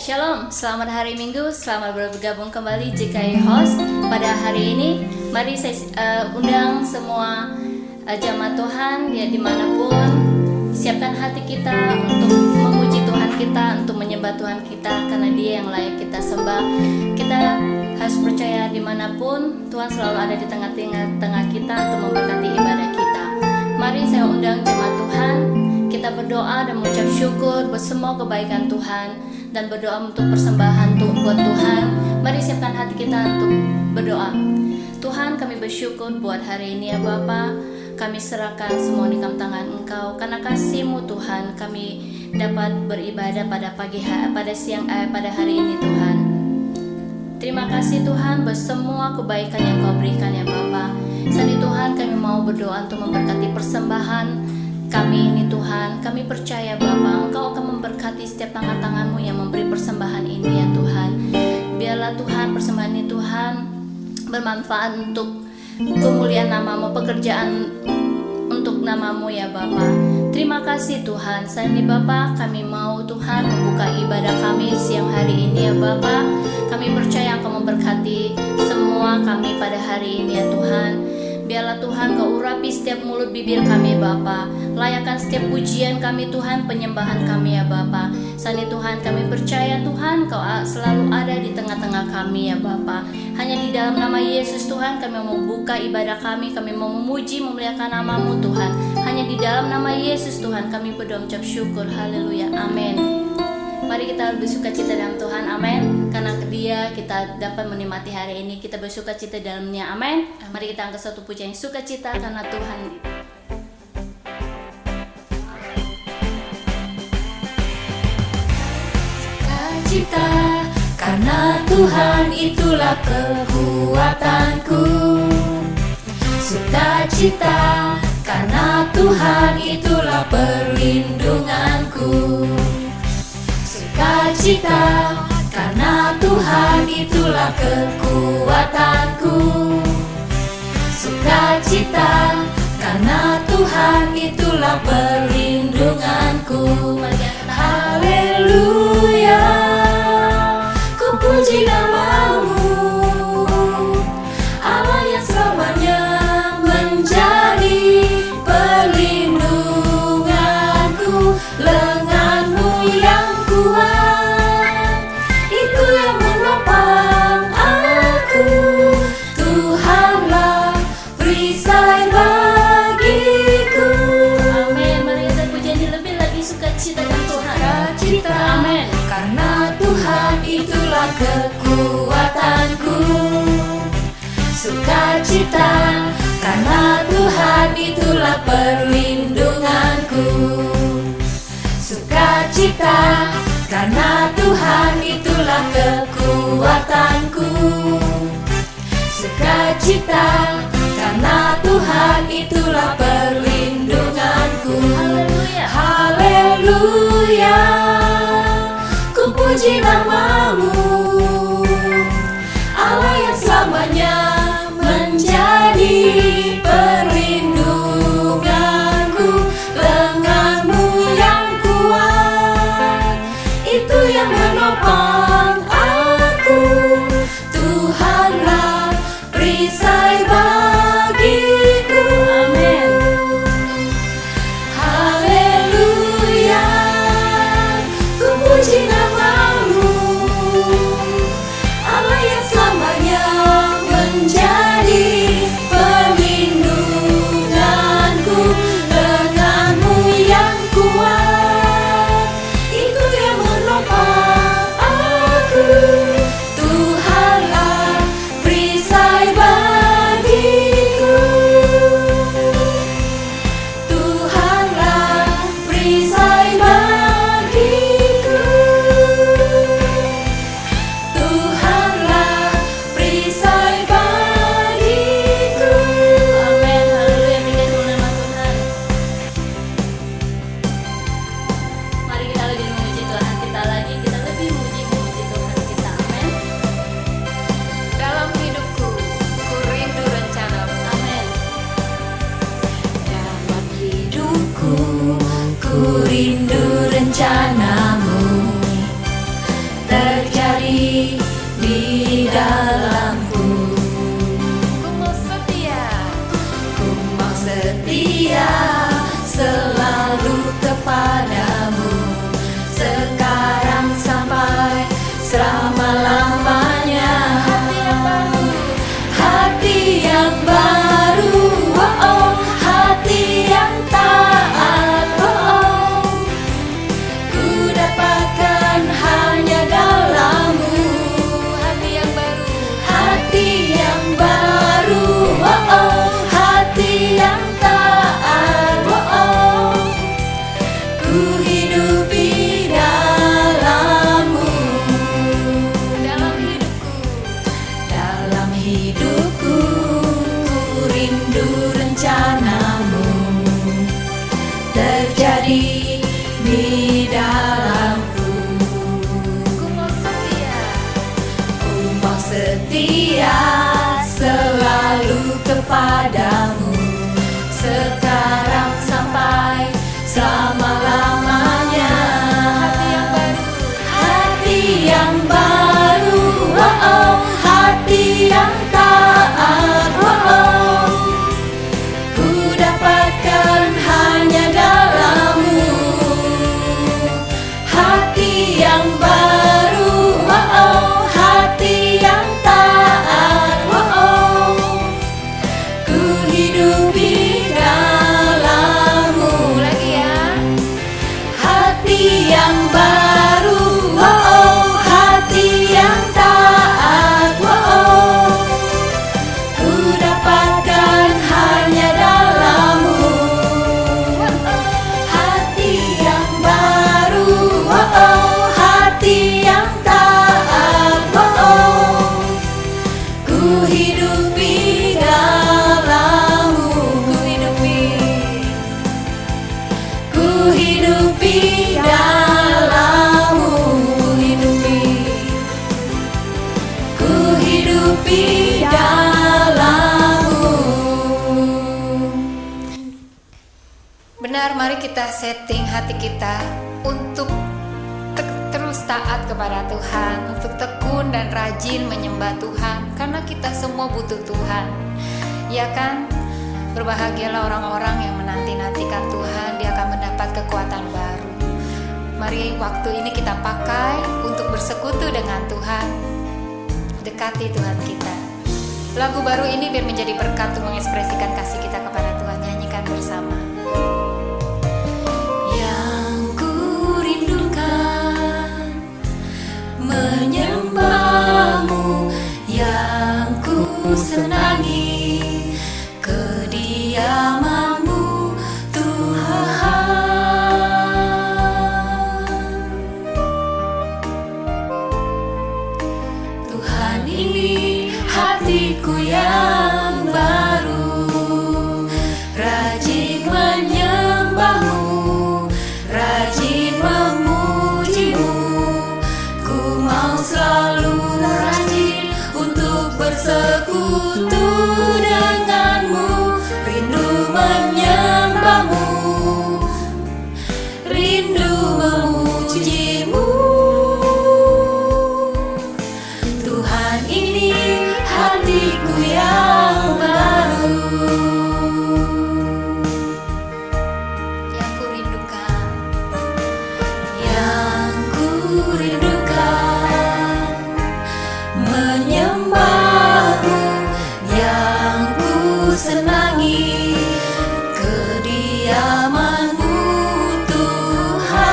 Shalom, selamat hari Minggu, selamat bergabung kembali JKI Host. Pada hari ini, mari saya undang semua jamaat Tuhan ya dimanapun. Siapkan hati kita untuk memuji Tuhan kita, untuk menyembah Tuhan kita, karena Dia yang layak kita sembah. Kita harus percaya dimanapun Tuhan selalu ada di tengah-tengah kita untuk memberkati ibadah kita. Mari saya undang jemaat Tuhan, kita berdoa dan mengucap syukur buat semua kebaikan Tuhan dan berdoa untuk persembahan buat Tuhan. Mari siapkan hati kita untuk berdoa. Tuhan, kami bersyukur buat hari ini ya Bapa. Kami serahkan semua di tangan Engkau. Karena kasih-Mu Tuhan, kami dapat beribadah pada pada hari ini Tuhan. Terima kasih Tuhan buat semua kebaikan yang Kau berikan ya Bapa. Saat ini Tuhan, kami mau berdoa untuk memberkati persembahan kami ini Tuhan. Kami percaya Bapa, Engkau akan memberkati setiap tangan-tangan-Mu yang memberi persembahan ini ya Tuhan. Biarlah Tuhan persembahan ini Tuhan bermanfaat untuk kemuliaan nama-Mu, pekerjaan untuk nama-Mu ya Bapa. Terima kasih Tuhan. Saat ini Bapa, kami mau Tuhan membuka ibadah kami siang hari ini ya Bapa. Kami percaya Engkau memberkati semua kami pada hari ini ya Tuhan. Biarlah Tuhan Kau urapi setiap mulut bibir kami Bapa. Layakan setiap pujian kami Tuhan, penyembahan kami ya Bapa. Saat ini Tuhan kami percaya Tuhan Kau selalu ada di tengah-tengah kami ya Bapa. Hanya di dalam nama Yesus Tuhan kami mau buka ibadah kami mau memuji memuliakan nama-Mu Tuhan. Hanya di dalam nama Yesus Tuhan kami berdoa mengucap syukur. Haleluya, amin. Mari kita bersuka cita dalam Tuhan, amin. Karena Dia kita dapat menikmati hari ini, kita bersuka cita dalamnya, amin. Mari kita angkat satu pujian sukacita karena Tuhan. Sukacita karena Tuhan itulah kekuatanku. Sukacita karena Tuhan itulah perlindunganku. Sukacita karena Tuhan itulah kekuatanku. Sukacita karena Tuhan itulah perlindunganku. Haleluya, ku puji nama-Mu, Allah yang selamanya menjadi perlindunganku. Lengan-Mu yang kuat, itu yang menopang aku. Tuhanlah perisai bagiku. Amin. Mari kita pujian lebih lagi sukacita dan Tuhan. Sukacita, amin. Karena Tuhan itulah kekuatanku. Sukacita karena Tuhan itulah perlindunganku. Sukacita karena Tuhan itulah kekuatanku. Sukacita karena Tuhan itulah perlindunganku. Haleluya. Haleluya, ku puji nama-Mu, Allah yang selamanya menjadi perlindunganku. Lengan-Mu yang kuat, itu yang menopang aku. Tuhanlah perisai bagiku. Amin. Haleluya, ku puji nama-Mu, Allah yang selamanya menjadi perlindunganku. Lengan-Mu yang kuat, itu yang menopang aku. selama-lamanya. Hati yang baru, oh, oh, hati yang taat, oh, oh, ku dapatkan hanya dalam-Mu. Hati yang baru, hati yang baru, oh, oh, hati yang taat, oh, oh, ku hidupi dalam-Mu. Dalam hidupku, ku rindu rencana-Mu terjadi di dalamku. Ku mau setia selalu kepadamu, sekarang sampai selama-lamanya. Hati yang baru, oh, oh, hati yang taat, oh, oh, ku dapatkan hanya dalam-Mu. Hati yang baru, oh, oh, hati yang taat, oh, oh, ku hidupi dalam-Mu. Lagi ya. Hati yang baru, oh, oh, hati yang taat, oh, oh, ku dapatkan hanya dalam-Mu. Hati yang baru, oh, oh, hati yang taat, oh, oh, ku hidupi dalam-Mu. Ku hidupi dalam-Mu. Ku hidupi dalam-Mu. Benar, mari kita setting hati kita untuk terus taat kepada Tuhan, untuk tekun dan rajin menyembah Tuhan, karena kita semua butuh Tuhan. Ya kan? Berbahagialah orang-orang yang menanti-nantikan Tuhan, dia akan mendapat kekuatan baru. Mari waktu ini kita pakai untuk bersekutu dengan Tuhan. Dekati Tuhan kita. Lagu baru ini biar menjadi berkat untuk mengekspresikan kasih kita kepada Tuhan. Nyanyikan bersama. Yang ku rindukan menyembah-Mu, yang ku senangi kediaman-Mu, Tuhan. Tuhan, ini hatiku yang baru, rajin menyembah-Mu, rajin memuji-Mu. Ku mau selalu rajin untuk bersekutu dengan-Mu, rindu menyembah-Mu, rindu memuji-Mu. Tuhan, ini hatiku yang baru, Yang ku rindukan, yang ku rindukan menyembah-Mu, yang ku senangi kediaman-Mu, Tuhan.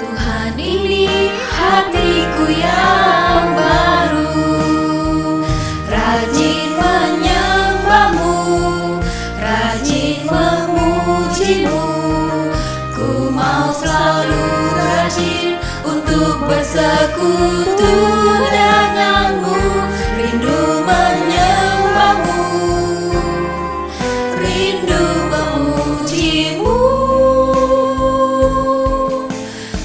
Tuhan, ini hatiku yang baru, rajin menyembah-Mu, rajin memuji-Mu. Ku mau selalu rajin untuk bersekutu dengan-Mu, rindu menyembah-Mu, rindu memuji-Mu.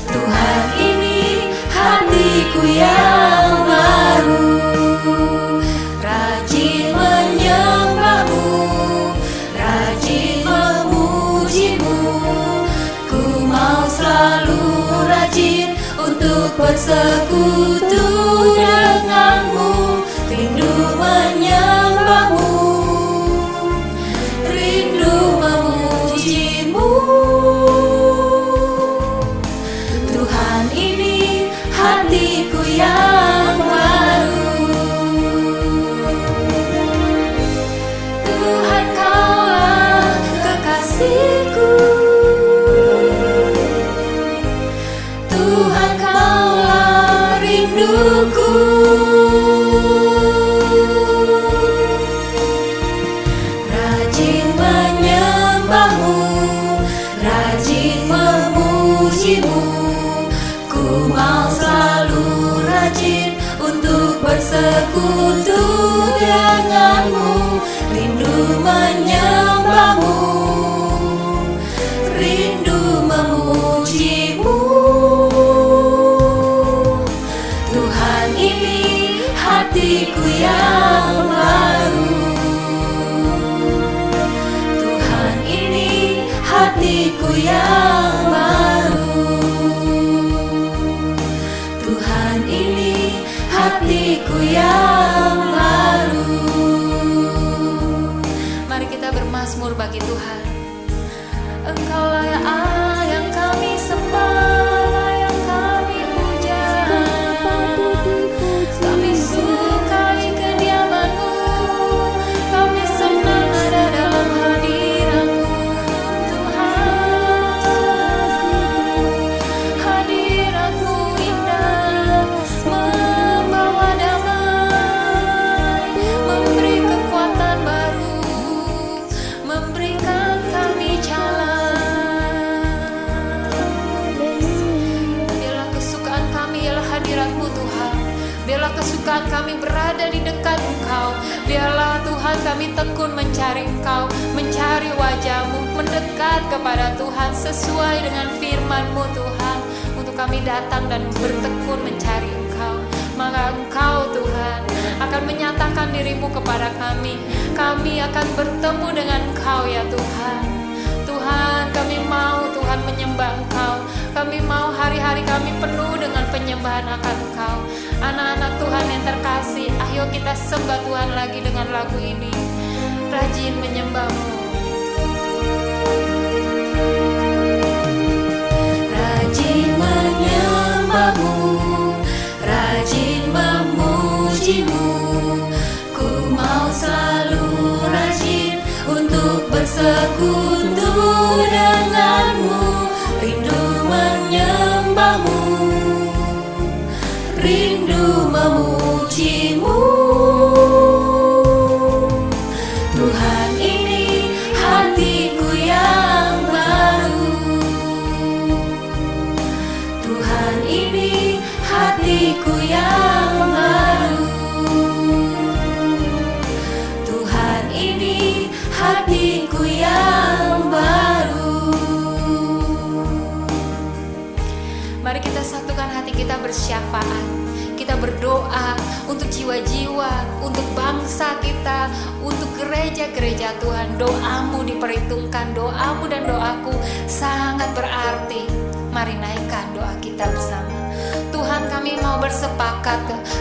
Tuhan, ini hatiku yang baru, rajin menyembah-Mu, rajin memuji-Mu. Ku mau selalu rajin untuk bersekutu dengan-Mu, rindu menyembah-Mu, rindu memuji-Mu. memujimu. Ku mau selalu rajin untuk bersekutu denganmu, rindu menyembahmu, rindu memujimu. Tuhan, ini hatiku yang baru. Tuhan, ini hatiku yang baru. Tuhan, ini hatiku yang baru. Mari kita bermazmur bagi Tuhan. Engkaulah yang kami sembah, yang kami puja. Kami sukai kediaman-Mu, kami senang ada dalam hadirat-Mu, Tuhan. Hadirat-Mu indah, membawa damai, memberi kekuatan baru, memberikan kami jalan. Biarlah kesukaan kami ialah hadirat-Mu, Tuhan. Biarlah kesukaan kami berada di dekat Engkau. Biarlah Tuhan kami tekun mencari Engkau, mencari wajah-Mu, mendekat kepada Tuhan sesuai dengan firman-Mu, Tuhan. Untuk kami datang dan bertekun mencari Engkau, maka Engkau, Tuhan, akan menyatakan diri-Mu kepada kami. Kami akan bertemu dengan Engkau, ya Tuhan. Tuhan, kami mau Tuhan menyembah Engkau. Kami mau hari-hari kami penuh dengan penyembahan akan Engkau. Anak-anak Tuhan yang terkasih, ayo kita sembah Tuhan lagi dengan lagu ini. Rajin menyembah-Mu. Rajin menyembahmu, rajin memujimu. Ku mau selalu rajin untuk bersekutu denganmu, rindu menyembahmu, rindu memujimu. Tuhan, ini hatiku yang baru. Tuhan, ini hatiku yang baru. Tuhan, ini hatiku yang baru. Mari kita satukan hati kita bersyafaat. Kita berdoa untuk jiwa-jiwa, untuk bangsa kita, untuk gereja-gereja Tuhan. Doamu diperhitungkan, doamu dan doaku sangat berarti. Mari naikkan doa kita bersama. Tuhan, kami mau bersepakat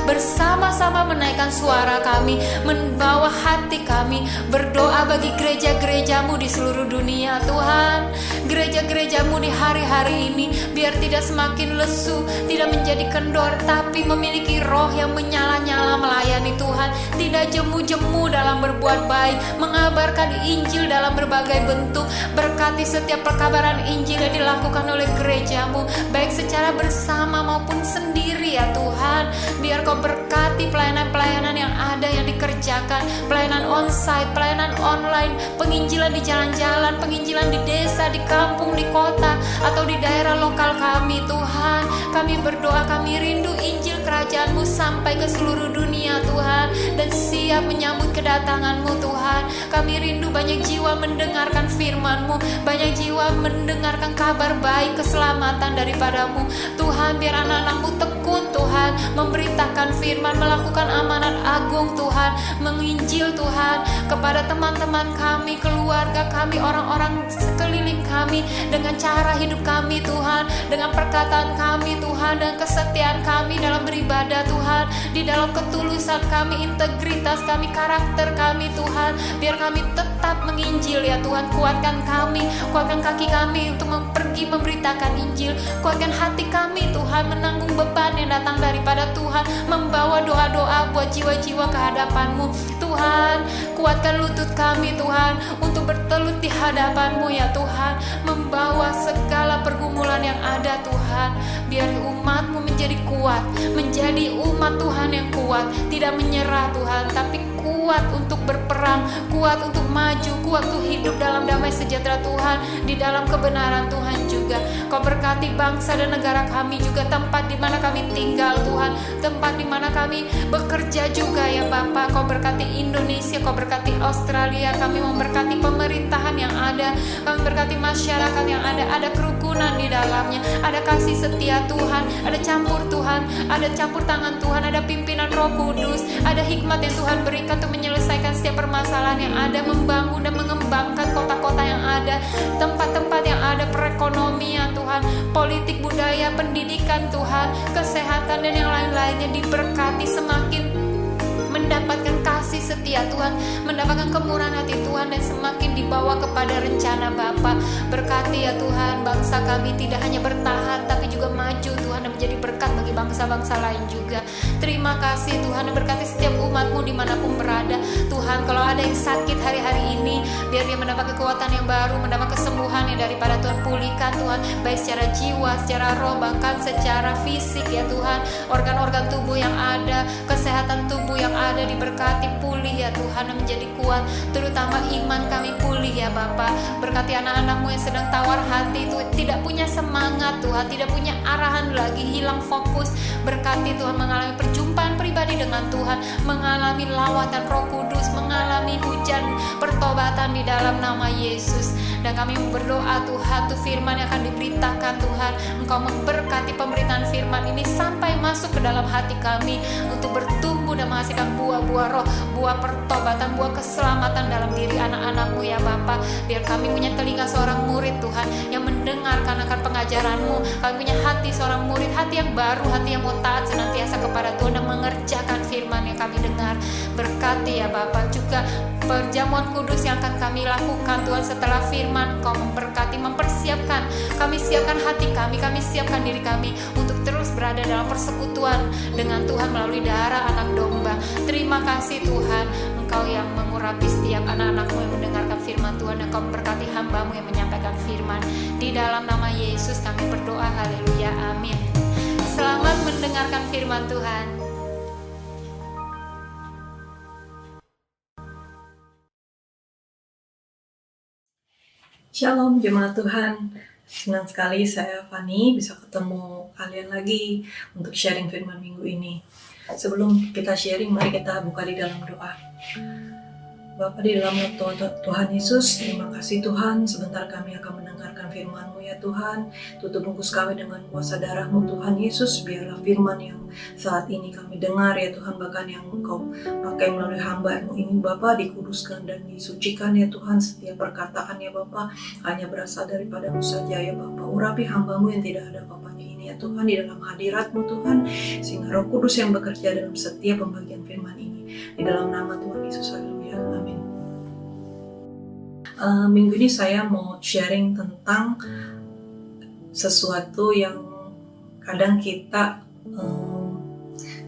bersama-sama menaikkan suara kami, membawa hati kami, berdoa bagi gereja-gereja-Mu di seluruh dunia. Tuhan, gereja-gereja-Mu di hari-hari ini biar tidak semakin lesu, tidak menjadi kendor, tapi memiliki roh yang menyala-nyala melayani Tuhan, tidak jemu-jemu dalam berbuat baik, mengabarkan Injil dalam berbagai bentuk. Berkati setiap perkabaran Injil yang dilakukan oleh gereja-Mu, baik secara bersama maupun sendiri, ya Tuhan. Biar Kau berkati pelayanan-pelayanan yang ada, yang dikerjakan, pelayanan onsite, pelayanan online, penginjilan di jalan-jalan, penginjilan di desa, di kampung, di kota, atau di daerah lokal kami. Tuhan, kami berdoa, kami rindu Injil kerajaan-Mu sampai ke seluruh dunia, Tuhan, dan siap menyambut kedatangan-Mu, Tuhan. Kami rindu banyak jiwa mendengarkan firman-Mu, banyak jiwa mendengarkan kabar baik keselamatan daripada-Mu, Tuhan. Biar anak-anak-Mu tekun, Tuhan, memberitakan firman, melakukan amanat agung, Tuhan, menginjil, Tuhan, kepada teman-teman kami, keluarga kami, orang-orang sekeliling kami, dengan cara hidup kami, Tuhan, dengan perkataan kami, Tuhan, dan kesetiaan kami dalam beribadah, Tuhan, di dalam ketulusan kami, integritas kami, karakter kami, Tuhan. Biar kami tetap menginjil, ya Tuhan. Kuatkan kami, kuatkan kaki kami untuk pergi memberitakan Injil. Kuatkan hati kami, Tuhan, menanggung beban yang datang daripada Tuhan, membawa doa-doa buat jiwa-jiwa ke hadapan-Mu, Tuhan. Kuatkan lutut kami, Tuhan, untuk bertelut di hadapan-Mu, ya Tuhan, membawa segala pergumulan yang ada, Tuhan. Biar umat-Mu menjadi kuat, menjadi umat Tuhan yang kuat, tidak menyerah, Tuhan, tapi kuat untuk berperang, kuat untuk maju, kuat untuk hidup dalam damai sejahtera Tuhan, di dalam kebenaran Tuhan juga. Kau berkati bangsa dan negara kami juga, tempat di mana kami tinggal Tuhan, tempat di mana kami bekerja juga ya Bapa. Kau berkati Indonesia, Kau berkati Australia, kami memberkati pemerintahan yang ada, kami berkati masyarakat yang ada kerukunan di dalamnya, ada kasih setia Tuhan, ada campur Tuhan, ada campur tangan Tuhan, ada pimpinan Roh Kudus, ada hikmat yang Tuhan berikan untuk menyelesaikan setiap permasalahan yang ada, membangun dan mengembangkan kota-kota yang ada, tempat-tempat yang ada, perekonomian Tuhan, politik, budaya, pendidikan Tuhan, kesehatan dan yang lain-lainnya diberkati, semakin mendapatkan kasih setia Tuhan, mendapatkan kemurahan hati Tuhan, dan semakin dibawa kepada rencana Bapa. Berkati ya Tuhan, bangsa kami tidak hanya bertahan tapi juga maju Tuhan, dan menjadi berkat bagi bangsa-bangsa lain juga. Terima kasih Tuhan, dan berkati setiap umat-Mu dimanapun berada Tuhan. Kalau ada yang sakit hari-hari ini, biar dia mendapat kekuatan yang baru, mendapat kesembuhan yang daripada Tuhan. Pulihkan Tuhan, baik secara jiwa, secara roh, bahkan secara fisik ya Tuhan. Organ-organ tubuh yang ada, kesehatan tubuh yang ada diberkati, pulih ya Tuhan, dan menjadi kuat. Terutama iman kami pulih ya Bapa. Berkati anak-anak-Mu yang sedang tawar hati itu, tidak punya semangat Tuhan, tidak punya arahan lagi, hilang fokus. Berkati Tuhan, mengalami perjumpaan pribadi dengan Tuhan, mengalami lawatan Roh Kudus, mengalami hujan pertobatan di dalam nama Yesus. Dan kami berdoa Tuhan, tuh firman yang akan diberitakan Tuhan, Engkau memberkati pemberitaan firman ini sampai masuk ke dalam hati kami untuk bertumbuh dan menghasilkan buah-buah roh, buah pertobatan, buah keselamatan dalam diri anak-anak-Mu ya Bapa. Biar kami punya telinga seorang murid Tuhan yang mendengarkan akan pengajaran-Mu. Kami punya hati seorang murid, hati yang baru, hati yang mau taat senantiasa kepada Tuhan dan mengerjakan firman yang kami dengar. Berkati ya Bapa juga perjamuan kudus yang akan kami lakukan Tuhan setelah firman. Kau memberkati, mempersiapkan, kami siapkan hati kami siapkan diri kami untuk terus berada dalam persekutuan dengan Tuhan melalui darah anak domba. Terima kasih Tuhan, Engkau yang mengurapi setiap anak-anak-Mu yang mendengarkan firman Tuhan, dan Kau memberkati hamba-Mu yang menyampaikan firman. Di dalam nama Yesus kami berdoa, haleluya, amin. Selamat mendengarkan firman Tuhan. Shalom jemaat Tuhan, senang sekali saya Fani bisa ketemu kalian lagi untuk sharing firman minggu ini. Sebelum kita sharing, mari kita buka di dalam doa. Bapa di dalam nama Tuhan Yesus, terima kasih Tuhan, sebentar kami akan mendengarkan firman-Mu ya Tuhan. Tutup bungkus kami dengan kuasa darah-Mu Tuhan Yesus, biarlah firman yang saat ini kami dengar ya Tuhan, bahkan yang Engkau pakai melalui hamba-Mu ini Bapa, dikuduskan dan disucikan ya Tuhan. Setiap perkataan ya Bapa hanya berasal daripada-Mu saja ya Bapa. Urapi hamba-Mu yang tidak ada apa-apanya ini ya Tuhan, di dalam hadirat-Mu Tuhan, sehingga Roh Kudus yang bekerja dalam setiap pembagian firman ini. Di dalam nama Tuhan Yesus, haleluya, amin. Minggu ini saya mau sharing tentang sesuatu yang kadang kita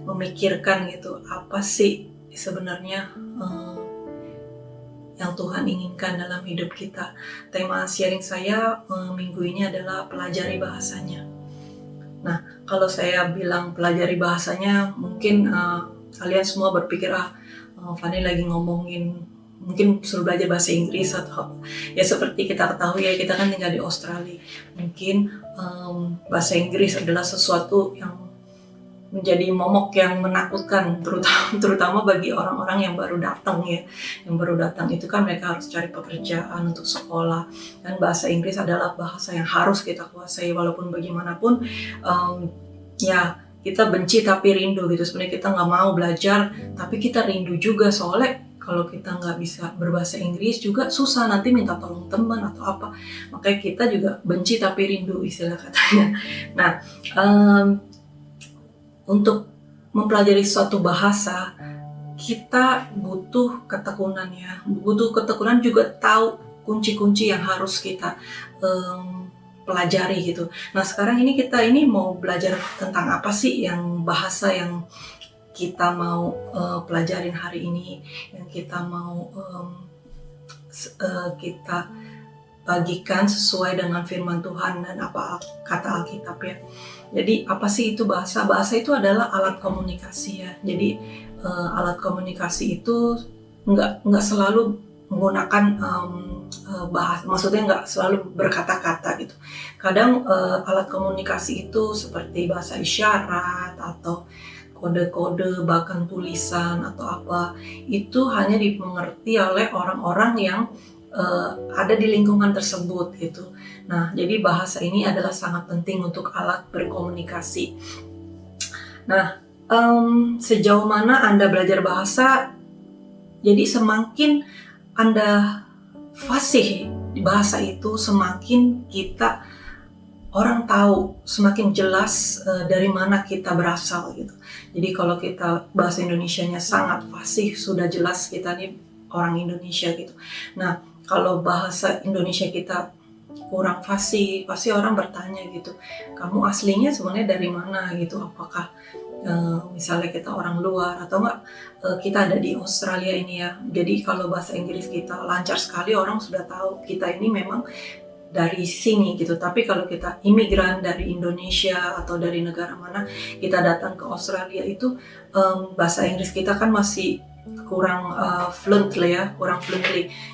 memikirkan gitu, apa sih sebenarnya yang Tuhan inginkan dalam hidup kita. Tema sharing saya minggu ini adalah pelajari bahasanya. Nah, kalau saya bilang pelajari bahasanya, mungkin kalian semua berpikir, Fani lagi ngomongin mungkin suruh belajar bahasa Inggris atau ya seperti kita ketahui ya, kita kan tinggal di Australia. Mungkin bahasa Inggris adalah sesuatu yang menjadi momok yang menakutkan, terutama bagi orang-orang yang baru datang ya. Yang baru datang itu kan mereka harus cari pekerjaan untuk sekolah, dan bahasa Inggris adalah bahasa yang harus kita kuasai walaupun bagaimanapun ya kita benci tapi rindu gitu. Sebenarnya kita nggak mau belajar tapi kita rindu juga, soalnya kalau kita nggak bisa berbahasa Inggris juga susah, nanti minta tolong teman atau apa. Makanya kita juga benci tapi rindu, istilah katanya. Nah, untuk mempelajari suatu bahasa kita butuh ketekunan ya, butuh ketekunan juga tahu kunci-kunci yang harus kita pelajari gitu. Nah, sekarang ini kita mau belajar tentang apa sih yang bahasa yang kita mau pelajarin hari ini, yang kita mau kita bagikan sesuai dengan firman Tuhan dan apa kata Alkitab ya. Jadi apa sih itu bahasa? Bahasa itu adalah alat komunikasi ya. Jadi alat komunikasi itu nggak selalu menggunakan bahasa, maksudnya nggak selalu berkata-kata gitu. Kadang alat komunikasi itu seperti bahasa isyarat atau kode-kode, bahkan tulisan atau apa, itu hanya dimengerti oleh orang-orang yang ada di lingkungan tersebut gitu. Nah, jadi bahasa ini adalah sangat penting untuk alat berkomunikasi. Nah, sejauh mana Anda belajar bahasa, jadi semakin Anda fasih di bahasa itu, semakin orang tahu, semakin jelas dari mana kita berasal gitu. Jadi kalau kita bahasa Indonesianya sangat fasih, sudah jelas kita nih orang Indonesia gitu. Nah, kalau bahasa Indonesia kita kurang fasih, pasti orang bertanya gitu, kamu aslinya sebenarnya dari mana gitu? Apakah misalnya kita orang luar atau enggak kita ada di Australia ini ya. Jadi kalau bahasa Inggris kita lancar sekali, orang sudah tahu kita ini memang dari sini gitu. Tapi kalau kita imigran dari Indonesia atau dari negara mana, kita datang ke Australia itu bahasa Inggris kita kan masih kurang fluently.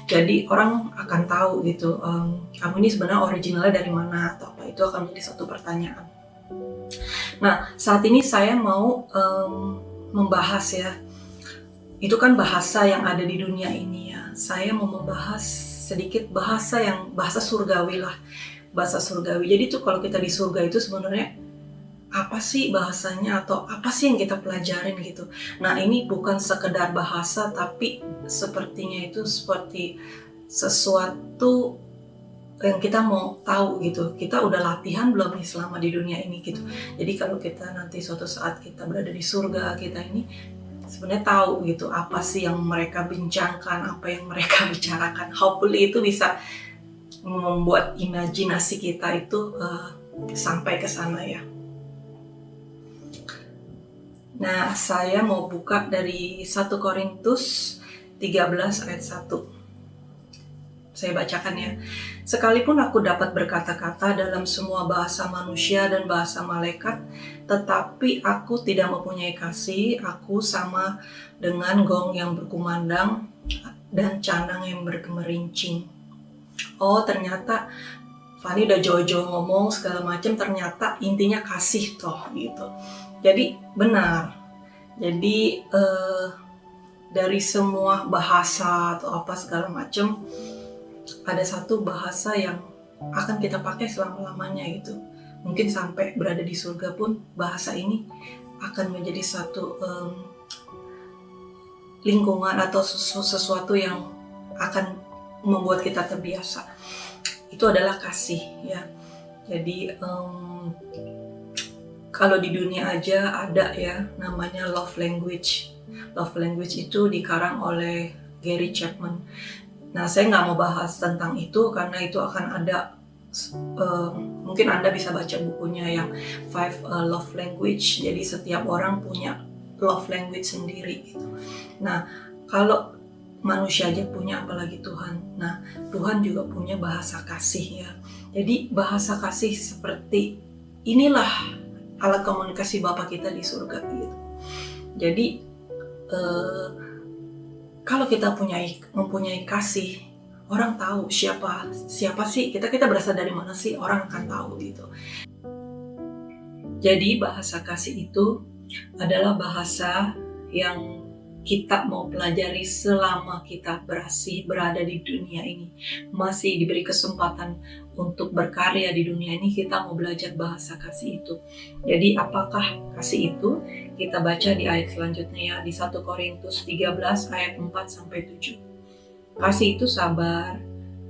Jadi orang akan tahu gitu, kamu ini sebenarnya originalnya dari mana atau apa, itu akan menjadi satu pertanyaan. Nah, saat ini saya mau membahas ya, itu kan bahasa yang ada di dunia ini ya. Saya mau membahas sedikit bahasa surgawi lah, bahasa surgawi. Jadi tuh kalau kita di surga itu sebenarnya apa sih bahasanya atau apa sih yang kita pelajarin gitu. Nah, ini bukan sekedar bahasa, tapi sepertinya itu seperti sesuatu yang kita mau tahu gitu. Kita udah latihan belum nih selama di dunia ini gitu. Jadi kalau kita nanti suatu saat kita berada di surga, kita ini sebenarnya tahu gitu apa sih yang mereka bincangkan, apa yang mereka bicarakan. Hopefully itu bisa membuat imajinasi kita itu sampai ke sana ya. Nah, saya mau buka dari 1 Korintus 13 ayat 1. Saya bacakan ya. Sekalipun aku dapat berkata-kata dalam semua bahasa manusia dan bahasa malaikat, tetapi aku tidak mempunyai kasih, aku sama dengan gong yang berkumandang dan canang yang bergemerincing. Oh, ternyata Fani udah jauh-jauh ngomong segala macam, ternyata intinya kasih toh gitu. Jadi benar. Jadi dari semua bahasa atau apa segala macam, ada satu bahasa yang akan kita pakai selama-lamanya gitu. Mungkin sampai berada di surga pun bahasa ini akan menjadi satu lingkungan atau sesuatu yang akan membuat kita terbiasa. Itu adalah kasih ya. Jadi kalau di dunia aja ada ya namanya love language. Love language itu dikarang oleh Gary Chapman. Nah, saya nggak mau bahas tentang itu karena itu akan ada, mungkin Anda bisa baca bukunya yang 5 Love Language. Jadi setiap orang punya love language sendiri gitu. Nah, kalau manusia aja punya, apalagi Tuhan. Nah, Tuhan juga punya bahasa kasih ya. Jadi bahasa kasih seperti inilah alat komunikasi Bapa kita di surga gitu. Jadi kalau kita mempunyai kasih, orang tahu siapa sih kita berasal dari mana sih, orang akan tahu gitu. Jadi bahasa kasih itu adalah bahasa yang kita mau pelajari selama kita berada di dunia ini. Masih diberi kesempatan untuk berkarya di dunia ini, kita mau belajar bahasa kasih itu. Jadi apakah kasih itu? Kita baca di ayat selanjutnya ya, di 1 Korintus 13 ayat 4-7. Kasih itu sabar,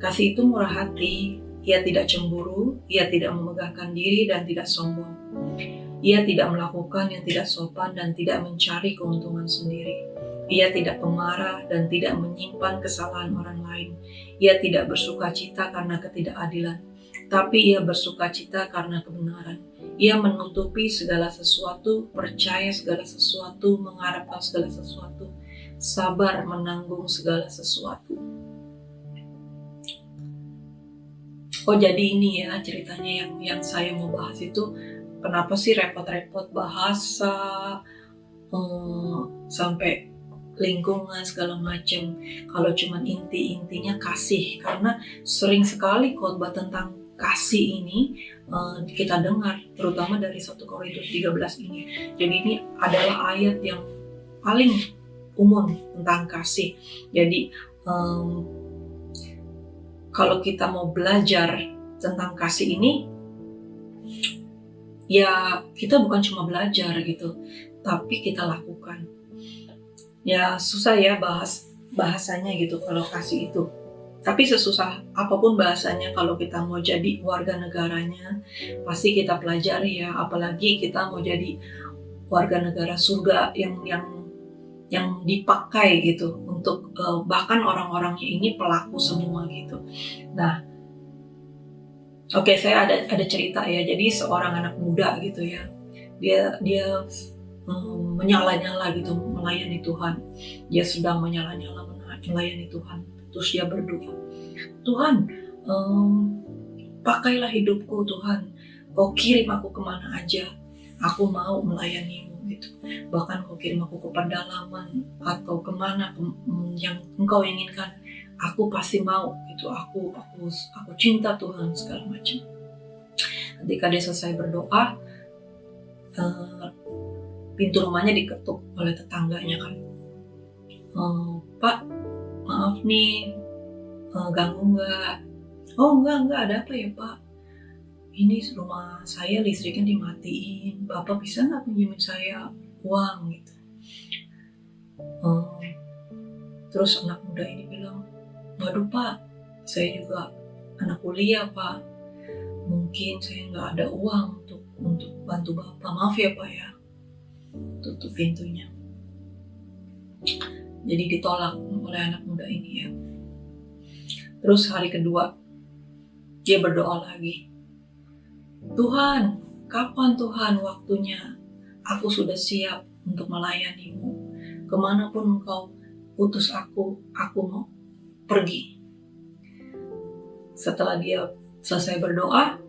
kasih itu murah hati, ia tidak cemburu, ia tidak memegahkan diri dan tidak sombong. Ia tidak melakukan yang tidak sopan dan tidak mencari keuntungan sendiri. Ia tidak pemarah dan tidak menyimpan kesalahan orang lain. Ia tidak bersukacita karena ketidakadilan, tapi ia bersukacita karena kebenaran. Ia menutupi segala sesuatu, percaya segala sesuatu, mengharapkan segala sesuatu, sabar menanggung segala sesuatu. Oh jadi ini ya ceritanya yang saya mau bahas itu, kenapa sih repot-repot bahasa, sampai lingkungan segala macam, kalau cuman intinya kasih. Karena sering sekali khotbah tentang kasih ini kita dengar, terutama dari 1 Korintus 13 ini. Jadi ini adalah ayat yang paling umum tentang kasih. Jadi kalau kita mau belajar tentang kasih ini, ya kita bukan cuma belajar gitu, tapi kita lakukan. Ya susah ya bahasanya gitu kalau kasih itu. Tapi sesusah apapun bahasanya, kalau kita mau jadi warga negaranya, pasti kita pelajari ya. Apalagi kita mau jadi warga negara surga yang dipakai gitu untuk bahkan orang-orangnya ini pelaku semua gitu. Nah, oke, saya ada cerita ya. Jadi seorang anak muda gitu ya, dia menyala-nyala gitu melayani Tuhan. Dia sedang menyala-nyala melayani Tuhan. Terus dia berdoa, Tuhan, pakailah hidupku Tuhan. Kau kirim aku kemana aja, aku mau melayanimu gitu. Bahkan kau kirim aku ke pedalaman atau kemana yang engkau inginkan, aku pasti mau itu. Aku cinta Tuhan segala macam. Ketika dia selesai berdoa, pintu rumahnya diketuk oleh tetangganya kan. Pak, maaf nih, ganggu nggak? Oh enggak, ada apa ya Pak? Ini rumah saya listriknya dimatiin, Bapak bisa nggak pinjemin saya uang gitu? Terus anak muda ini bilang, waduh Pak, saya juga anak kuliah Pak, mungkin saya nggak ada uang untuk bantu Bapak, maaf ya Pak ya. Tutup pintunya. Jadi ditolak oleh anak muda ini ya. Terus hari kedua dia berdoa lagi, Tuhan, kapan Tuhan waktunya? Aku sudah siap untuk melayanimu. Kemanapun engkau utus aku mau pergi. Setelah dia selesai berdoa,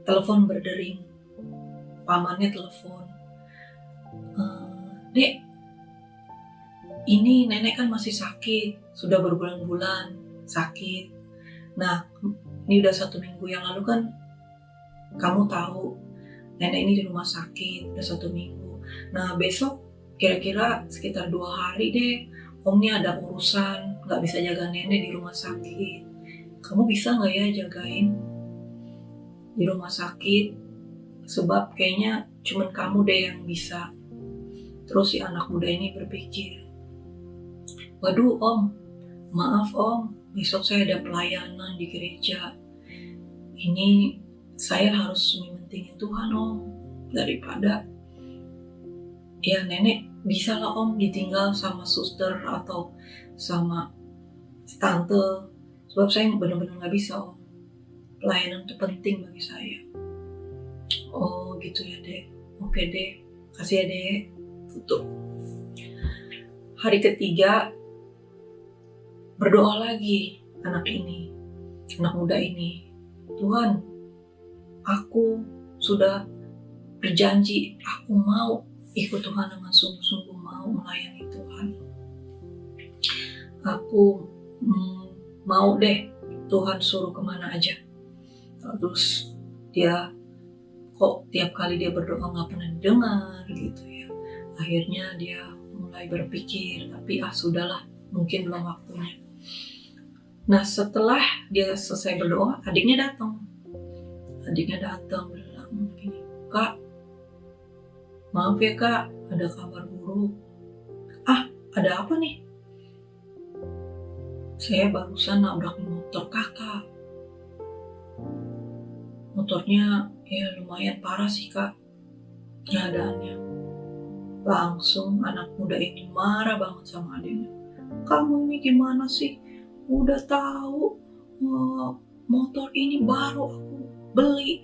telepon berdering. Pamannya telepon, Dek, ini nenek kan masih sakit, sudah berbulan-bulan sakit. Nah, ini udah 1 minggu yang lalu kan kamu tahu nenek ini di rumah sakit udah 1 minggu. Nah besok kira-kira sekitar 2 hari deh, Om ini ada urusan, gak bisa jaga nenek di rumah sakit. Kamu bisa gak ya jagain di rumah sakit? Sebab kayaknya cuman kamu deh yang bisa. Terus si anak muda ini berpikir, waduh Om, maaf Om, besok saya ada pelayanan di gereja. Ini saya harus mementingin Tuhan Om, daripada ya nenek bisa lah Om ditinggal sama suster atau sama tante. Sebab saya benar-benar gak bisa Om, pelayanan itu penting bagi saya. Oh gitu ya Dek, oke Dek, kasih ya Dek. Tutup. Hari ketiga berdoa lagi anak muda ini, Tuhan, aku sudah berjanji, aku mau ikut Tuhan dengan sungguh-sungguh, mau melayani Tuhan. Aku mau deh Tuhan suruh kemana aja. Terus dia kok tiap kali dia berdoa gak pernah didengar gitu ya. Akhirnya dia mulai berpikir, tapi sudahlah, mungkin belum waktunya. Nah setelah dia selesai berdoa, adiknya datang bilang gini, Kak, maaf ya Kak, ada kabar buruk. Ada apa nih? Saya barusan nabrak motor Kakak. Motornya ya lumayan parah sih Kak keadaannya. Langsung anak muda ini marah banget sama adiknya. Kamu ini gimana sih? Udah tahu motor ini baru aku beli,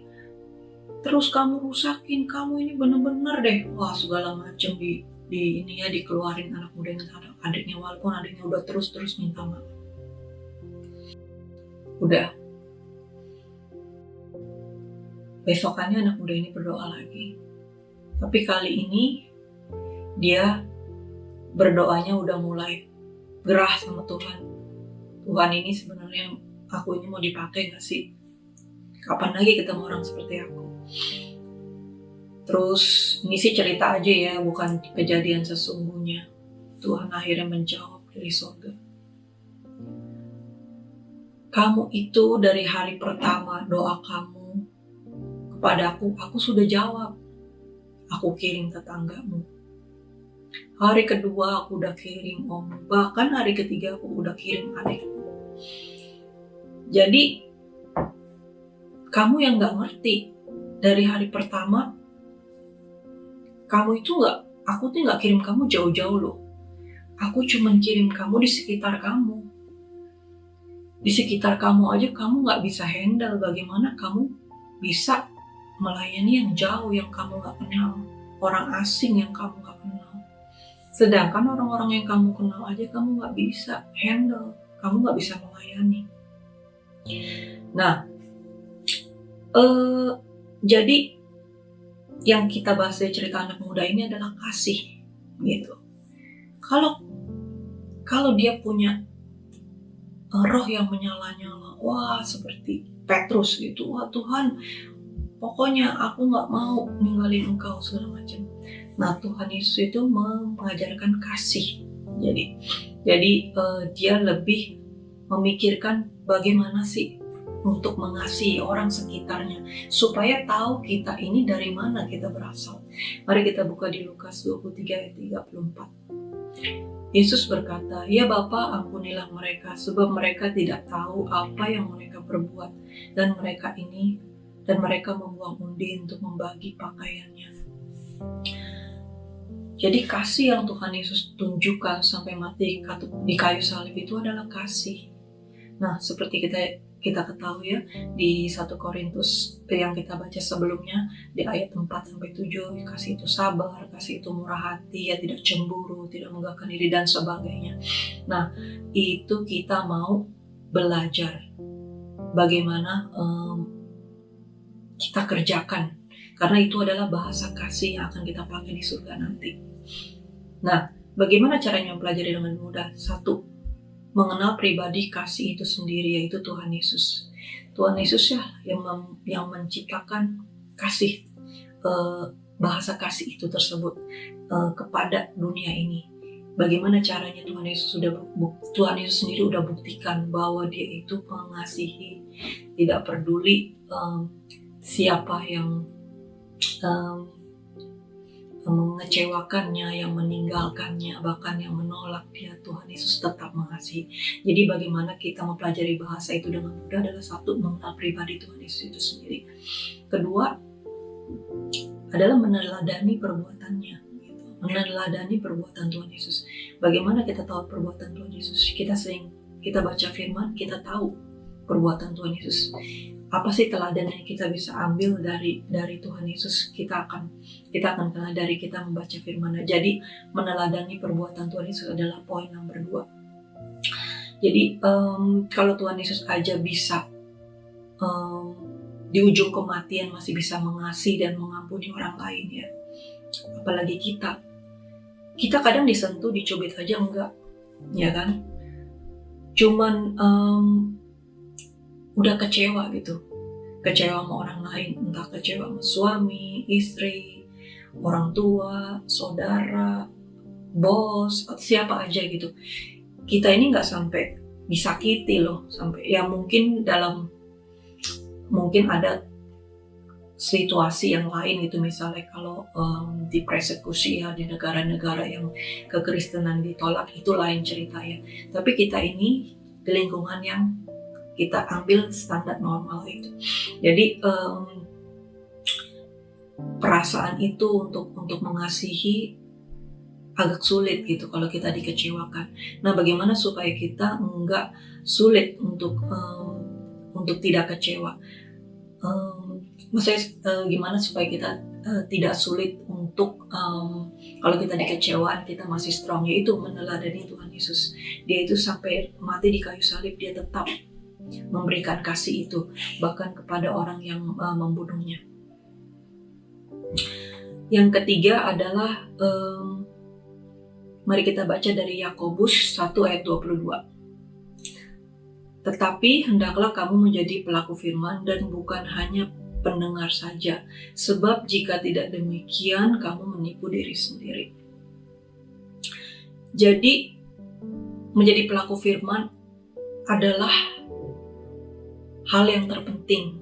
terus kamu rusakin, kamu ini bener-bener deh. Wah segala macem di ini ya dikeluarin anak muda ini terhadap adiknya, walaupun adiknya udah terus minta maaf. Udah Besokannya anak muda ini berdoa lagi. Tapi kali ini dia berdoanya udah mulai gerah sama Tuhan. Tuhan, ini sebenarnya aku ini mau dipakai gak sih? Kapan lagi ketemu orang seperti aku? Terus ini sih cerita aja ya, bukan kejadian sesungguhnya. Tuhan akhirnya menjawab dari surga. Kamu itu dari hari pertama doa kamu kepada aku sudah jawab. Aku kirim tetanggamu. Hari kedua aku udah kirim om. Bahkan hari ketiga aku udah kirim adikku. Jadi kamu yang gak ngerti, dari hari pertama kamu itu aku tuh gak kirim kamu jauh-jauh loh. Aku cuman kirim kamu di sekitar kamu. Di sekitar kamu aja kamu gak bisa handle. Bagaimana kamu bisa melayani yang jauh, yang kamu gak kenal, orang asing yang kamu gak kenal. Sedangkan orang-orang yang kamu kenal aja kamu gak bisa handle, kamu gak bisa melayani. Nah, jadi yang kita bahas dari cerita anak muda ini adalah kasih, gitu. Kalau dia punya roh yang menyala-nyala, wah seperti Petrus gitu, wah Tuhan, pokoknya aku nggak mau ninggalin Engkau segala macam. Nah, Tuhan Yesus itu mengajarkan kasih. Jadi dia lebih memikirkan bagaimana sih untuk mengasihi orang sekitarnya, supaya tahu kita ini dari mana kita berasal. Mari kita buka di Lukas 23 ayat 34. Yesus berkata, "Ya Bapa, ampunilah mereka, sebab mereka tidak tahu apa yang mereka perbuat, dan mereka membuang undi untuk membagi pakaiannya." Jadi kasih yang Tuhan Yesus tunjukkan sampai mati di kayu salib itu adalah kasih. Nah, seperti kita ketahui ya, di 1 Korintus yang kita baca sebelumnya, di ayat 4-7, kasih itu sabar, kasih itu murah hati, ya tidak cemburu, tidak megahkan diri, dan sebagainya. Nah, itu kita mau belajar bagaimana kita kerjakan, karena itu adalah bahasa kasih yang akan kita pakai di surga nanti. Nah, bagaimana caranya mempelajari dengan mudah? 1, mengenal pribadi kasih itu sendiri, yaitu Tuhan Yesus. Tuhan Yesus ya yang menciptakan kasih, bahasa kasih itu tersebut kepada dunia ini. Bagaimana caranya Tuhan Yesus sendiri udah buktikan bahwa dia itu mengasihi, tidak peduli siapa yang mengecewakannya, yang meninggalkannya, bahkan yang menolak dia, Tuhan Yesus tetap mengasihi. Jadi bagaimana kita mempelajari bahasa itu dengan mudah adalah 1, mengenal pribadi Tuhan Yesus itu sendiri. 2, adalah meneladani perbuatannya, gitu. Meneladani perbuatan Tuhan Yesus. Bagaimana kita tahu perbuatan Tuhan Yesus? Kita baca firman, kita tahu perbuatan Tuhan Yesus. Apa sih teladan yang kita bisa ambil dari Tuhan Yesus? Kita akan kenal dari kita membaca firman. Jadi meneladani perbuatan Tuhan Yesus adalah poin nomor 2. Jadi kalau Tuhan Yesus aja bisa di ujung kematian masih bisa mengasihi dan mengampuni orang lain, ya, apalagi kita kadang disentuh, dicubit aja enggak, ya kan? Cuman udah kecewa gitu, kecewa sama orang lain, entah kecewa sama suami, istri, orang tua, saudara, bos, siapa aja gitu. Kita ini nggak sampai disakiti loh, sampai ya mungkin ada situasi yang lain gitu, misalnya kalau di persekusi ya, di negara-negara yang kekristenan ditolak, itu lain cerita ya. Tapi kita ini di lingkungan yang kita ambil standar normal itu. Jadi perasaan itu untuk mengasihi agak sulit gitu kalau kita dikecewakan. Nah, bagaimana supaya kita enggak sulit untuk tidak kecewa? Maksudnya gimana supaya kita tidak sulit untuk kalau kita dikecewaan kita masih strong, yaitu meneladani Tuhan Yesus. Dia itu sampai mati di kayu salib, dia tetap memberikan kasih itu bahkan kepada orang yang membunuhnya. Yang ketiga adalah mari kita baca dari Yakobus 1 ayat 22. Tetapi hendaklah kamu menjadi pelaku firman dan bukan hanya pendengar saja, sebab jika tidak demikian kamu menipu diri sendiri. Jadi menjadi pelaku firman adalah hal yang terpenting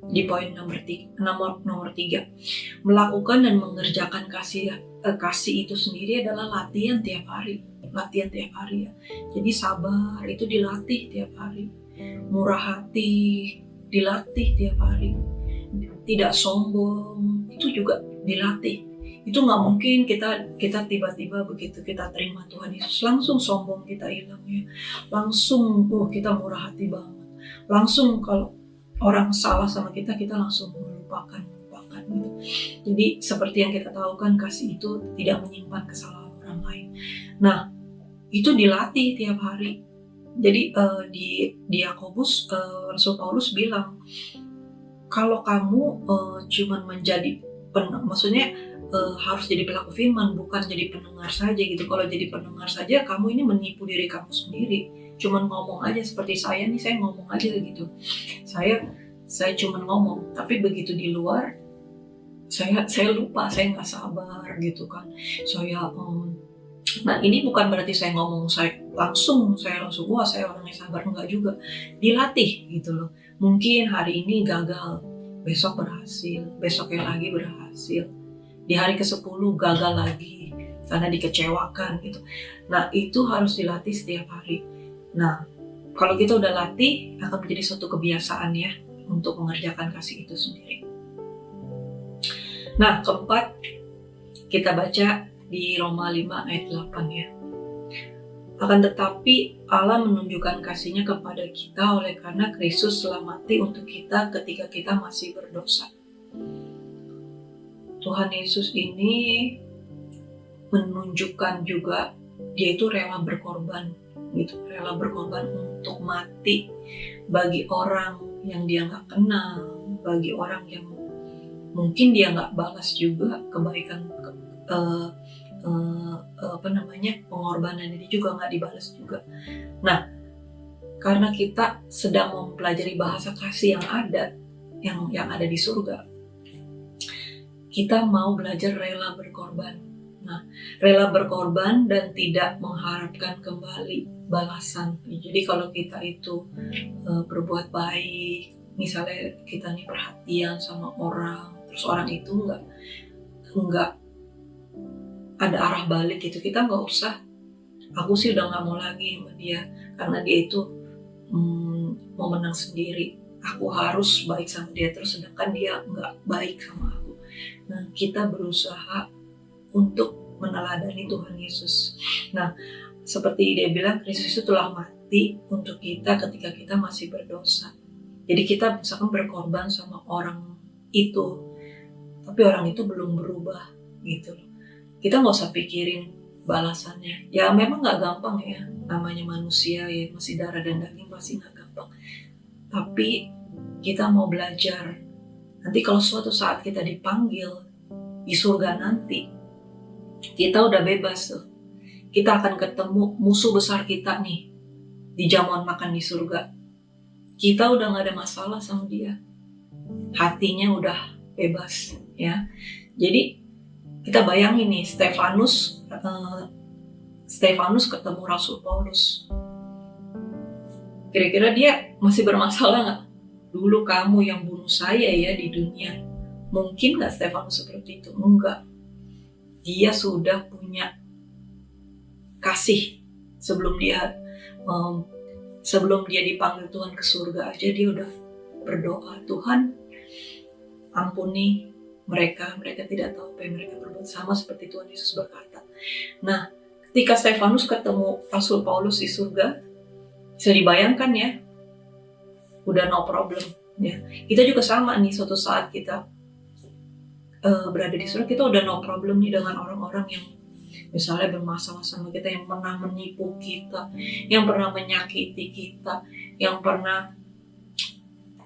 di poin nomor 3. Melakukan dan mengerjakan kasih itu sendiri adalah latihan tiap hari ya. Jadi sabar itu dilatih tiap hari, murah hati dilatih tiap hari, tidak sombong itu juga dilatih. Itu nggak mungkin kita tiba-tiba begitu kita terima Tuhan Yesus langsung sombong kita hilang ya, langsung kita murah hati banget, langsung kalau orang salah sama kita langsung melupakan gitu. Jadi seperti yang kita tahu kan, kasih itu tidak menyimpan kesalahan orang lain. Nah, itu dilatih tiap hari. Jadi di Yakobus Rasul Paulus bilang, kalau kamu cuman menjadi harus jadi pelaku firman, bukan jadi pendengar saja gitu. Kalau jadi pendengar saja, kamu ini menipu diri kamu sendiri. Cuman ngomong aja, seperti saya nih, saya ngomong aja gitu. Saya cuman ngomong, tapi begitu di luar, saya lupa, saya nggak sabar gitu kan. Nah ini bukan berarti saya ngomong saya langsung wah saya orangnya sabar, enggak juga, dilatih gitu loh. Mungkin hari ini gagal, besok berhasil, besoknya lagi berhasil, di hari ke-10 gagal lagi karena dikecewakan gitu. Nah itu harus dilatih setiap hari. Nah kalau kita udah latih, akan menjadi suatu kebiasaan ya untuk mengerjakan kasih itu sendiri. Nah keempat, kita baca di Roma 5 ayat 8 ya. Akan tetapi Allah menunjukkan kasih-Nya kepada kita oleh karena Kristus telah mati untuk kita ketika kita masih berdosa. Tuhan Yesus ini menunjukkan juga Dia itu rela berkorban gitu, rela berkorban untuk mati bagi orang yang Dia nggak kenal, bagi orang yang mungkin Dia nggak balas juga kebaikan pengorbanan ini juga nggak dibalas juga. Nah, karena kita sedang mempelajari bahasa kasih yang ada di surga, kita mau belajar rela berkorban. Nah, rela berkorban dan tidak mengharapkan kembali balasan. Jadi kalau kita itu berbuat baik, misalnya kita nih perhatian sama orang, terus orang itu nggak ada arah balik gitu, kita nggak usah, aku sih udah nggak mau lagi sama dia karena dia itu mau menang sendiri, aku harus baik sama dia terus sedangkan dia nggak baik sama aku. Nah kita berusaha untuk meneladani Tuhan Yesus. Nah seperti dia bilang, Kristus itu telah mati untuk kita ketika kita masih berdosa. Jadi kita misalkan berkorban sama orang itu, tapi orang itu belum berubah gitu loh. Kita nggak usah pikirin balasannya. Ya memang nggak gampang ya, namanya manusia ya, masih darah dan daging, pasti nggak gampang. Tapi kita mau belajar. Nanti kalau suatu saat kita dipanggil di surga nanti, kita udah bebas tuh. Kita akan ketemu musuh besar kita nih di jamuan makan di surga. Kita udah nggak ada masalah sama dia. Hatinya udah bebas ya. Jadi kita bayangin nih, Stefanus ketemu Rasul Paulus. Kira-kira dia masih bermasalah nggak? Dulu kamu yang bunuh saya ya di dunia. Mungkin nggak Stefanus seperti itu? Enggak. Dia sudah punya kasih sebelum dia dipanggil Tuhan ke surga aja, dia udah berdoa, Tuhan ampuni mereka tidak tahu apa yang mereka berbuat, sama seperti Tuhan Yesus berkata. Nah, ketika Stefanus ketemu Rasul Paulus di surga, bisa dibayangkan ya, udah no problem ya. Kita juga sama nih, suatu saat kita berada di surga, kita udah no problem nih dengan orang-orang yang misalnya bermasalah sama kita, yang pernah menipu kita, yang pernah menyakiti kita, yang pernah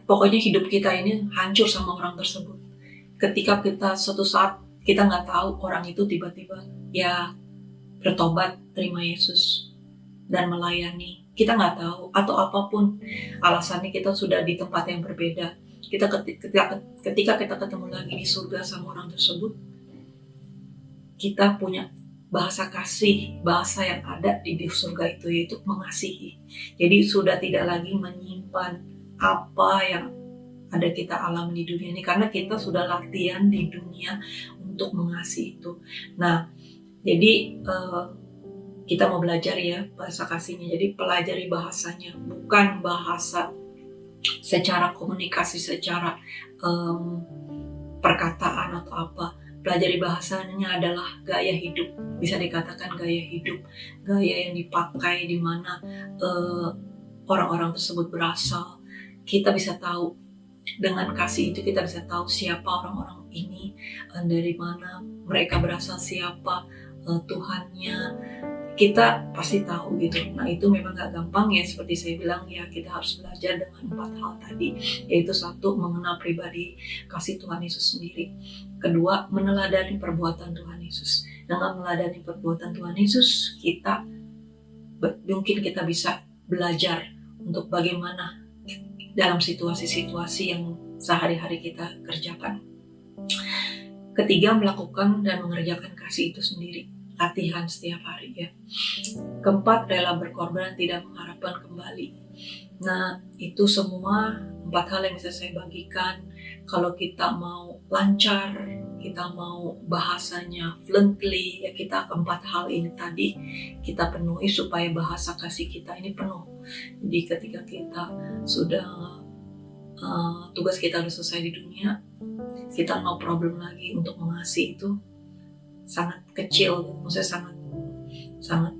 pokoknya hidup kita ini hancur sama orang tersebut. Ketika kita suatu saat Kita nggak tahu orang itu tiba-tiba ya bertobat, terima Yesus, dan melayani. Kita nggak tahu, atau apapun alasannya kita sudah di tempat yang berbeda. Ketika kita ketemu lagi di surga sama orang tersebut, kita punya bahasa kasih, bahasa yang ada di surga itu, yaitu mengasihi. Jadi sudah tidak lagi menyimpan apa yang ada kita alami di dunia ini, karena kita sudah latihan di dunia untuk mengasihi itu. Nah, jadi kita mau belajar ya bahasa kasihnya. Jadi pelajari bahasanya, bukan bahasa secara komunikasi, secara perkataan atau apa. Pelajari bahasanya adalah gaya hidup, bisa dikatakan gaya hidup, gaya yang dipakai di mana orang-orang tersebut berasal. Kita bisa tahu, dengan kasih itu kita bisa tahu siapa orang-orang ini, dari mana mereka berasal, siapa Tuhannya. Kita pasti tahu gitu. Nah, itu memang gak gampang ya, seperti saya bilang ya, kita harus belajar dengan 4 hal tadi, yaitu 1, mengenal pribadi kasih Tuhan Yesus sendiri. Kedua, meneladani perbuatan Tuhan Yesus. Dengan meneladani perbuatan Tuhan Yesus, mungkin kita bisa belajar untuk bagaimana dalam situasi-situasi yang sehari-hari kita kerjakan. Ketiga, melakukan dan mengerjakan kasih itu sendiri. Latihan setiap hari ya. Keempat, rela berkorban, tidak mengharapkan kembali. Nah, itu semua 4 hal yang bisa saya bagikan. Kalau kita mau lancar, kita mau bahasanya fluently, ya kita 4 hal ini tadi kita penuhi supaya bahasa kasih kita ini penuh. Jadi ketika kita sudah tugas kita sudah selesai di dunia, kita no problem lagi untuk mengasihi. Itu sangat kecil, maksudnya sangat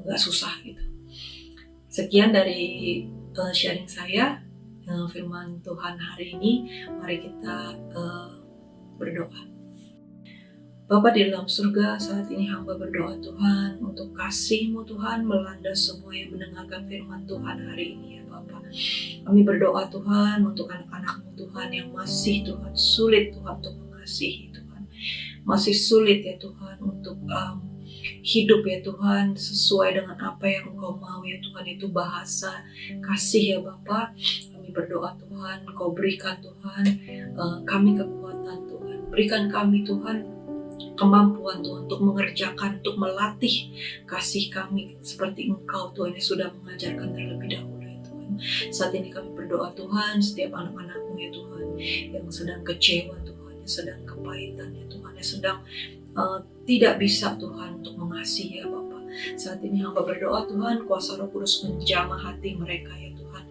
gak susah gitu. Sekian dari sharing saya, firman Tuhan hari ini. Mari kita berdoa. Bapa di dalam surga, saat ini hamba berdoa Tuhan, untuk kasih-Mu Tuhan melanda semua yang mendengarkan firman Tuhan hari ini ya Bapa. Kami berdoa Tuhan untuk anak-anak-Mu Tuhan yang masih Tuhan sulit Tuhan untuk mengasihi Tuhan. Masih sulit ya Tuhan untuk hidup ya Tuhan sesuai dengan apa yang Engkau mau ya Tuhan, itu bahasa kasih ya Bapa. Kami berdoa Tuhan, Engkau berikan Tuhan kami kekuatan Tuhan, berikan kami Tuhan kemampuan Tuhan untuk mengerjakan, untuk melatih kasih kami seperti Engkau Tuhan yang sudah mengajarkan terlebih dahulu ya Tuhan. Saat ini kami berdoa Tuhan, setiap anak-anak-Mu ya Tuhan yang sedang kecewa Tuhan, yang sedang kepahitan ya Tuhan, yang sedang tidak bisa Tuhan untuk mengasihi ya Bapa. Saat ini hamba berdoa Tuhan, kuasa Roh Kudus menjamah hati mereka ya Tuhan.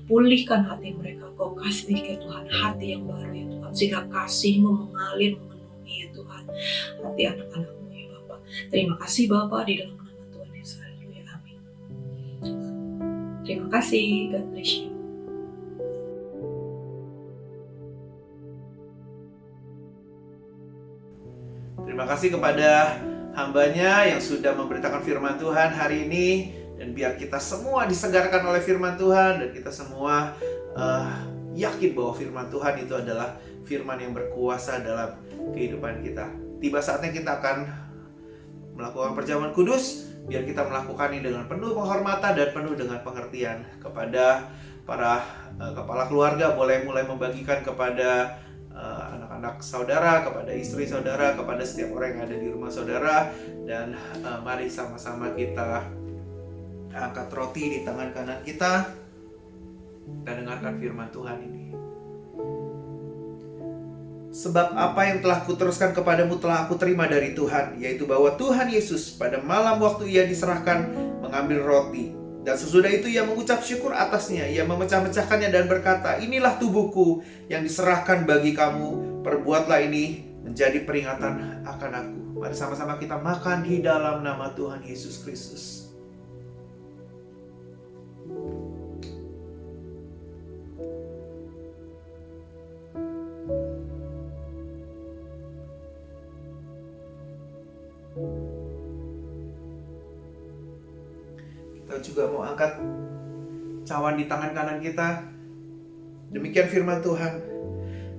Pulihkan hati mereka, Kau kasih ya Tuhan hati yang baru ya Tuhan, sehingga kasih-Mu mengalir memenuhi ya Tuhan hati anak-anak-Mu ya Bapa. Terima kasih Bapa, di dalam nama Tuhan Yesus. Haleluya, amin. Terima kasih, God bless you. Terima kasih kepada hambanya yang sudah memberitakan firman Tuhan hari ini. Dan biar kita semua disegarkan oleh firman Tuhan, dan kita semua yakin bahwa firman Tuhan itu adalah firman yang berkuasa dalam kehidupan kita. Tiba saatnya kita akan melakukan perjamuan kudus. Biar kita melakukannya dengan penuh penghormatan dan penuh dengan pengertian. Kepada para kepala keluarga, boleh mulai membagikan kepada anak-anak saudara, kepada istri saudara, kepada setiap orang yang ada di rumah saudara. Dan mari sama-sama kita angkat roti di tangan kanan kita dan dengarkan firman Tuhan ini. Sebab apa yang telah kuteruskan kepadamu telah aku terima dari Tuhan, yaitu bahwa Tuhan Yesus pada malam waktu ia diserahkan mengambil roti, dan sesudah itu ia mengucap syukur atasnya, ia memecah-mecahkannya dan berkata, inilah tubuhku yang diserahkan bagi kamu, perbuatlah ini menjadi peringatan akan aku. Mari sama-sama kita makan di dalam nama Tuhan Yesus Kristus. Kita juga mau angkat cawan di tangan kanan kita. Demikian firman Tuhan.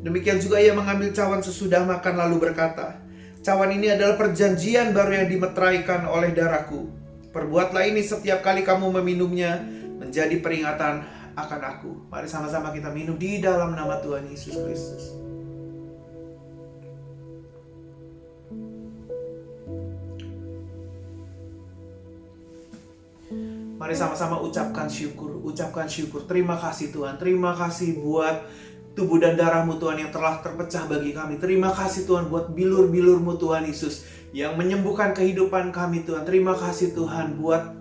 Demikian juga ia mengambil cawan sesudah makan lalu berkata, Cawan ini adalah perjanjian baru yang dimeteraikan oleh darahku. Perbuatlah ini setiap kali kamu meminumnya, menjadi peringatan akan aku. Mari sama-sama kita minum di dalam nama Tuhan Yesus Kristus. Mari sama-sama ucapkan syukur. Terima kasih Tuhan, terima kasih buat tubuh dan darahmu Tuhan yang telah terpecah bagi kami. Terima kasih Tuhan buat bilur-bilurmu Tuhan Yesus yang menyembuhkan kehidupan kami Tuhan. Terima kasih Tuhan buat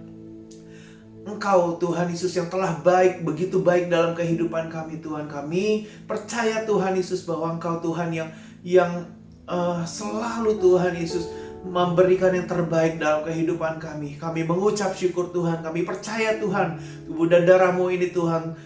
Engkau Tuhan Yesus yang telah baik, begitu baik dalam kehidupan kami Tuhan. Kami percaya Tuhan Yesus bahwa Engkau Tuhan yang selalu Tuhan Yesus memberikan yang terbaik dalam kehidupan kami. Kami mengucap syukur Tuhan. Kami percaya Tuhan, tubuh dan darahmu ini Tuhan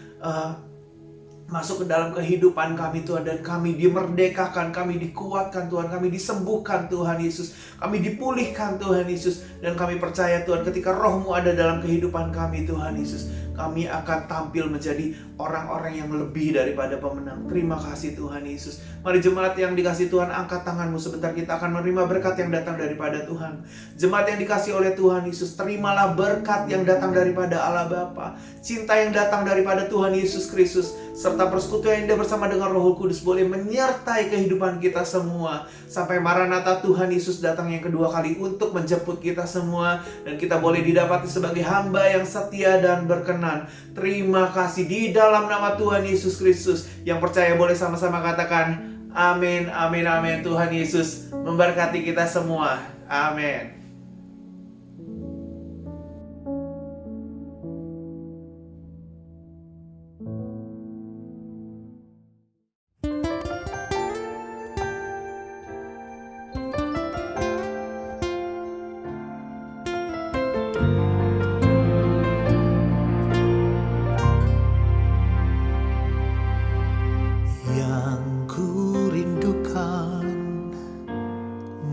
masuk ke dalam kehidupan kami Tuhan. Dan kami dimerdekakan, kami dikuatkan Tuhan, kami disembuhkan Tuhan Yesus, kami dipulihkan Tuhan Yesus. Dan kami percaya Tuhan, ketika roh-Mu ada dalam kehidupan kami Tuhan Yesus, kami akan tampil menjadi orang-orang yang lebih daripada pemenang. Terima kasih Tuhan Yesus. Mari jemaat yang dikasih Tuhan, angkat tanganmu sebentar, kita akan menerima berkat yang datang daripada Tuhan. Jemaat yang dikasih oleh Tuhan Yesus, terimalah berkat yang datang daripada Allah Bapa, cinta yang datang daripada Tuhan Yesus Kristus, serta persekutuan yang bersama dengan Roh Kudus boleh menyertai kehidupan kita semua sampai Maranatha Tuhan Yesus datang yang kedua kali untuk menjemput kita semua, dan kita boleh didapati sebagai hamba yang setia dan berkenan. Terima kasih di dalam nama Tuhan Yesus Kristus. Yang percaya boleh sama-sama katakan amin, amin, amin. Tuhan Yesus memberkati kita semua. Amin.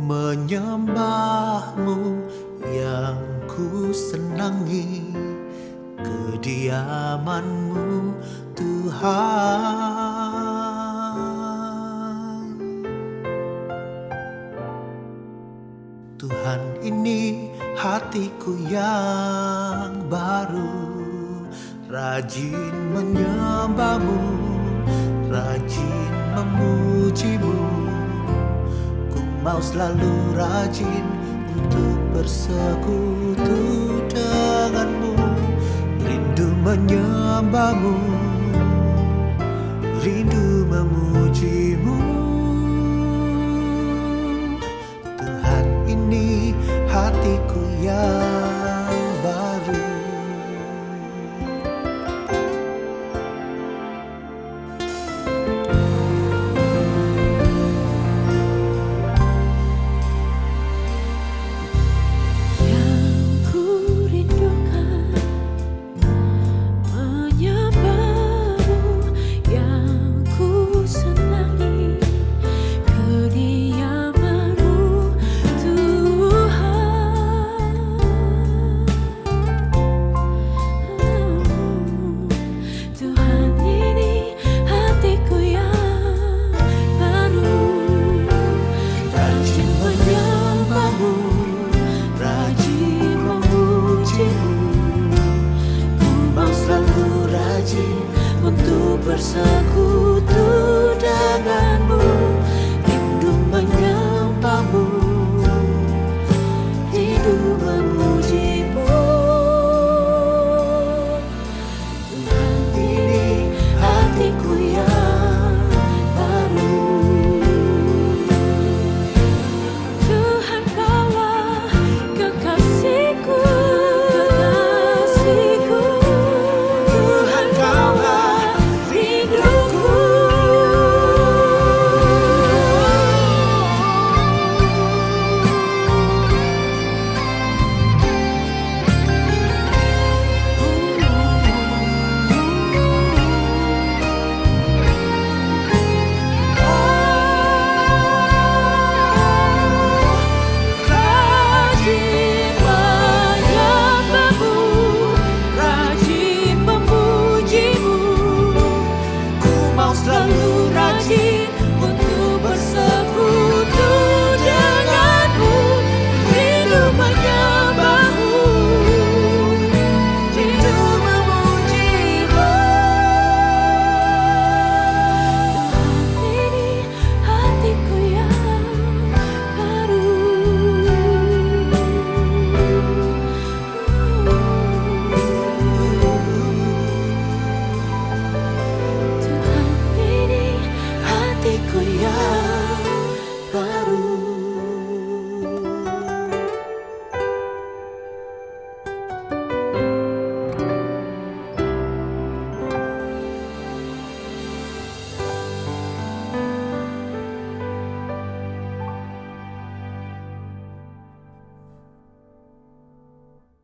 Menyembahmu yang ku senangi, kediamanmu Tuhan. Tuhan, ini hatiku yang baru, rajin menyembahmu, rajin memujimu. Mau selalu rajin untuk bersekutu denganmu, rindu menyembahmu, rindu memujimu. Tuhan, ini hatiku yang